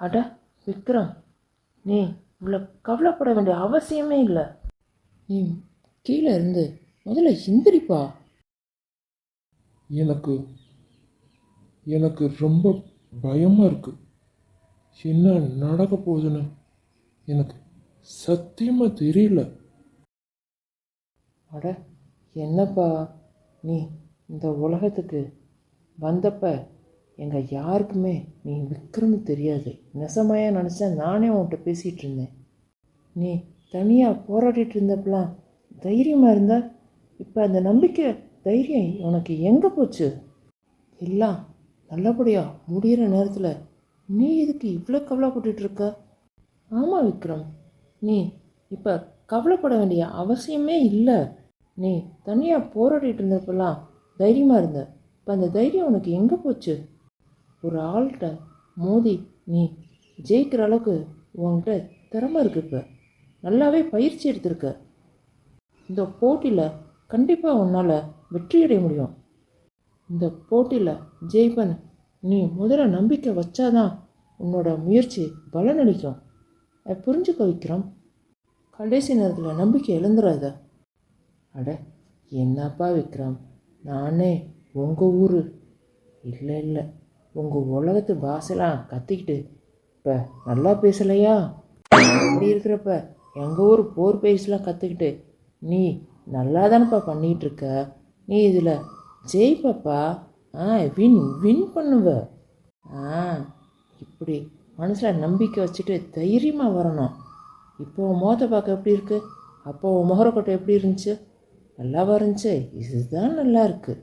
அட விக்ரம், நீ இவ்வளோ கவலைப்பட வேண்டிய அவசியமே இல்லை. நீ கீழே இருந்து முதல்ல எந்திரிப்பா. எனக்கு எனக்கு ரொம்ப பயமாக இருக்கு. என்ன நடக்க போகுதுன்னு எனக்கு சத்தியமாக தெரியல. அட என்னப்பா, நீ இந்த உலகத்துக்கு வந்தப்ப எங்கள் யாருக்குமே நீ விக்ரம்னு தெரியாது. நெசமாயா நினச்சேன். நானே உன்கிட்ட பேசிகிட்டு இருந்தேன். நீ தனியாக போராடிட்டு இருந்தப்பெல்லாம் தைரியமாக இருந்த. இப்போ அந்த நம்பிக்கை தைரியம் உனக்கு எங்கே போச்சு? எல்லாம் நல்லபடியாக முடிகிற நேரத்தில் நீ எதுக்கு இவ்வளோ கவலைப்பட்டுட்டு இருக்க? ஆமாம் விக்ரம், நீ இப்போ கவலைப்பட வேண்டிய அவசியமே இல்லை. நீ தனியாக போராடிட்டு இருந்தப்பெல்லாம் தைரியமாக இருந்த. இப்போ அந்த தைரியம் உனக்கு எங்கே போச்சு? ஒரு ஆள்கிட்ட மோதி நீ ஜெயிக்கிற அளவுக்கு உன்கிட்ட திறமை இருக்கு. இப்போ நல்லாவே பயிற்சி எடுத்திருக்க. இந்த போட்டியில் கண்டிப்பாக உன்னால் வெற்றியடைய முடியும். இந்த போட்டியில் ஜெயிப்பன் நீ முதல்ல நம்பிக்கை வச்சாதான் உன்னோட முயற்சி பலனளிக்கும். அதை புரிஞ்சுக்க விக்ரம். கடைசி நேரத்தில் நம்பிக்கை இழந்துடாத. அட என்னப்பா விக்ரம், நானே உங்கள் ஊர் இல்லை இல்லை உங்கள் உலகத்து பாஷெல்லாம் கற்றுக்கிட்டு இப்போ நல்லா பேசலையா? அப்படி இருக்கிறப்ப எங்கள் ஊர் போர் பேசலாம் கற்றுக்கிட்டு நீ நல்லா தானப்பா பண்ணிகிட்டு இருக்க. நீ இதில் ஜெயிப்பப்பா. வின் வின் பண்ணுவ. இப்படி மனசில் நம்பிக்கை வச்சுட்டு தைரியமாக வரணும். இப்போ முகத்தை பார்க்க எப்படி இருக்கு? அப்போ முகரக்கொட்டை எப்படி இருந்துச்சு? நல்லாவா இருந்துச்சு? இதுதான் நல்லா இருக்குது.